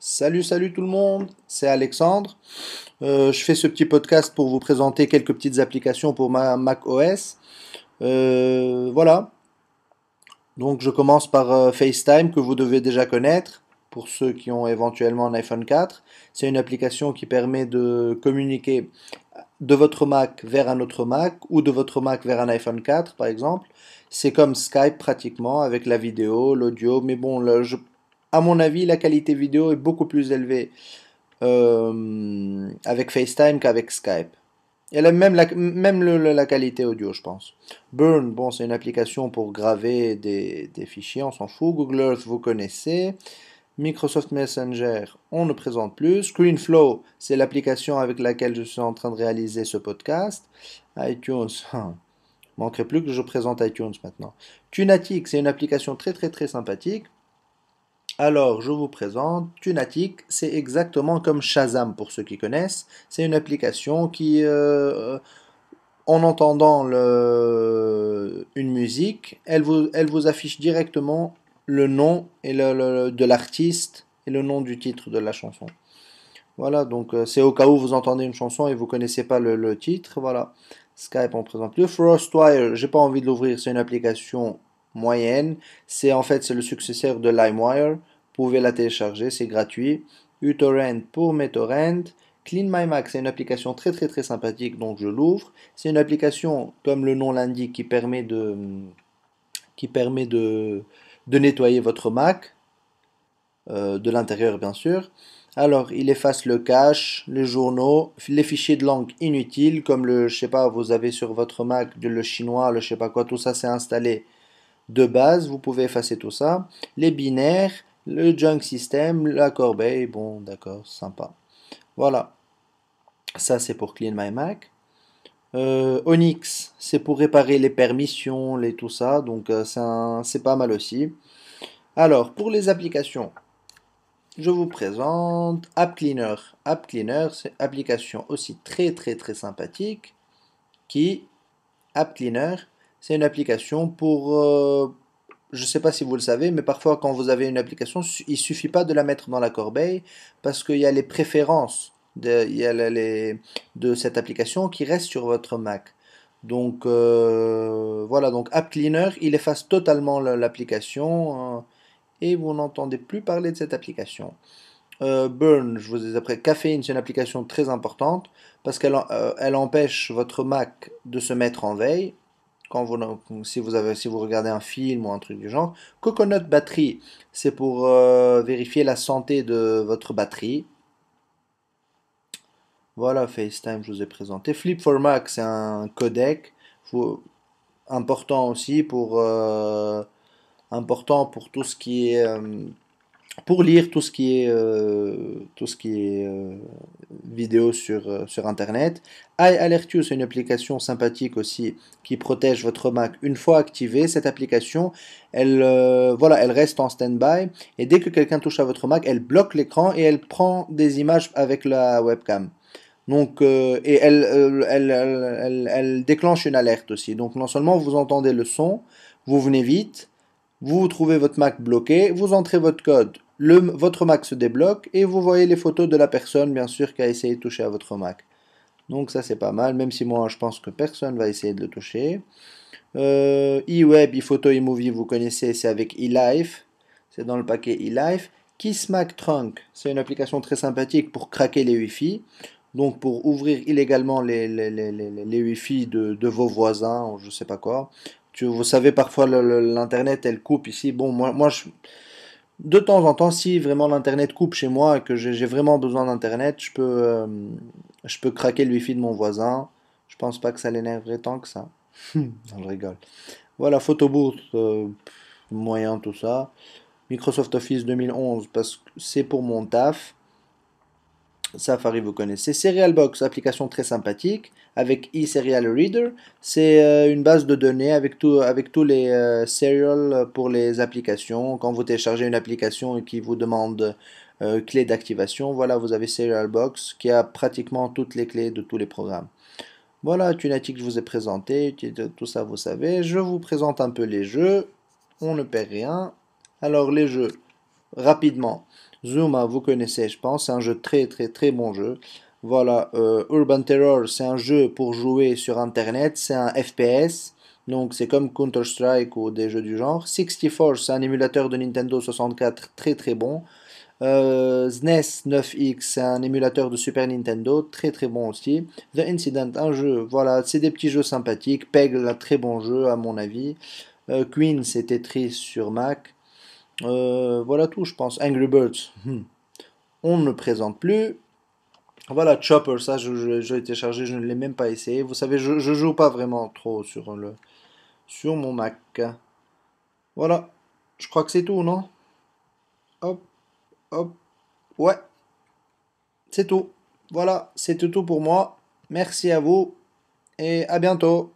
Salut tout le monde, c'est Alexandre. Je fais ce petit podcast pour vous présenter quelques petites applications pour ma Mac OS. Voilà, donc je commence par FaceTime que vous devez déjà connaître pour ceux qui ont éventuellement un iPhone 4. C'est une application qui permet de communiquer de votre Mac vers un autre Mac ou de votre Mac vers un iPhone 4 par exemple. C'est comme Skype pratiquement avec la vidéo, l'audio, mais bon, à mon avis, la qualité vidéo est beaucoup plus élevée avec FaceTime qu'avec Skype. Et la qualité audio, je pense. Burn, bon, c'est une application pour graver des fichiers, on s'en fout. Google Earth, vous connaissez. Microsoft Messenger, on ne présente plus. ScreenFlow, c'est l'application avec laquelle je suis en train de réaliser ce podcast. iTunes, manquerait plus que je présente iTunes maintenant. Tunatic, c'est une application très sympathique. Alors, je vous présente Tunatic, c'est exactement comme Shazam pour ceux qui connaissent. C'est une application qui, en entendant une musique, elle vous affiche directement le nom de l'artiste et le nom du titre de la chanson. Voilà, donc c'est au cas où vous entendez une chanson et vous connaissez pas le titre. Voilà, Skype on présente plus. FrostWire, j'ai pas envie de l'ouvrir, c'est une application moyenne. C'est le successeur de LimeWire. Vous pouvez la télécharger, c'est gratuit. uTorrent pour mes torrents. CleanMyMac, c'est une application très sympathique, donc je l'ouvre. C'est une application, comme le nom l'indique, qui permet de nettoyer votre Mac, de l'intérieur bien sûr. Alors, il efface le cache, les journaux, les fichiers de langue inutiles, comme je sais pas, vous avez sur votre Mac le chinois, le je sais pas quoi, tout ça c'est installé de base, vous pouvez effacer tout ça. Les binaires, le junk system, la corbeille, bon d'accord, sympa. Voilà, ça c'est pour Clean My Mac. Onyx, c'est pour réparer les permissions, tout ça, donc c'est pas mal aussi. Alors, pour les applications, je vous présente App Cleaner. App Cleaner, c'est une application aussi très sympathique qui, App Cleaner, c'est une application pour, je ne sais pas si vous le savez, mais parfois quand vous avez une application, il suffit pas de la mettre dans la corbeille parce qu'il y a les préférences de cette application qui restent sur votre Mac. Donc voilà, donc App Cleaner, il efface totalement l'application et vous n'entendez plus parler de cette application. Burn, je vous ai après, Caffeine, c'est une application très importante parce qu'elle empêche votre Mac de se mettre en veille si vous regardez un film ou un truc du genre. Coconut Battery, c'est pour vérifier la santé de votre batterie. Voilà, FaceTime, je vous ai présenté. Flip for Mac, c'est un codec important aussi important pour tout ce qui est pour lire tout ce qui est vidéo sur Internet. iAlertU, c'est une application sympathique aussi qui protège votre Mac. Une fois activée, cette application, voilà, elle reste en stand-by et dès que quelqu'un touche à votre Mac, elle bloque l'écran et elle prend des images avec la webcam. Donc, et elle déclenche une alerte aussi. Donc, non seulement vous entendez le son, vous venez vite, vous trouvez votre Mac bloqué, vous entrez votre code, votre Mac se débloque et vous voyez les photos de la personne, bien sûr, qui a essayé de toucher à votre Mac. Donc ça c'est pas mal, même si moi je pense que personne va essayer de le toucher. eWeb, ePhoto, eMovie, vous connaissez, c'est avec eLife, c'est dans le paquet eLife. KissMac Trunk, c'est une application très sympathique pour craquer les Wi-Fi. Donc pour ouvrir illégalement les Wi-Fi de vos voisins, ou je sais pas quoi. Vous savez, parfois l'internet elle coupe ici. Bon, moi de temps en temps, si vraiment l'internet coupe chez moi et que j'ai vraiment besoin d'internet, je peux craquer le wifi de mon voisin. Je pense pas que ça l'énerverait tant que ça. Non, je rigole. Voilà, Photobooth, moyen tout ça. Microsoft Office 2011 parce que c'est pour mon taf. Safari, vous connaissez. Serialbox, application très sympathique avec eSerial Reader. C'est une base de données avec tous les serials pour les applications. Quand vous téléchargez une application et qui vous demande clé d'activation, voilà, vous avez Serialbox qui a pratiquement toutes les clés de tous les programmes. Voilà, Tunatic, je vous ai présenté. Tout ça, vous savez. Je vous présente un peu les jeux. On ne perd rien. Alors, les jeux, rapidement. Zuma, vous connaissez, je pense, c'est un jeu très très très bon jeu. Voilà, Urban Terror, c'est un jeu pour jouer sur Internet, c'est un FPS, donc c'est comme Counter-Strike ou des jeux du genre. 64, c'est un émulateur de Nintendo 64 très très bon. SNES 9X, c'est un émulateur de Super Nintendo, très très bon aussi. The Incident, un jeu, voilà, c'est des petits jeux sympathiques. Peg, un très bon jeu à mon avis. Queen, c'est Tetris sur Mac. Voilà tout, je pense. Angry Birds, on ne présente plus. Voilà, Chopper, ça, je l'ai téléchargé, je ne l'ai même pas essayé. Vous savez, je joue pas vraiment trop sur mon Mac. Voilà, je crois que c'est tout, non? Hop, hop, ouais, c'est tout. Voilà, c'est tout pour moi. Merci à vous et à bientôt.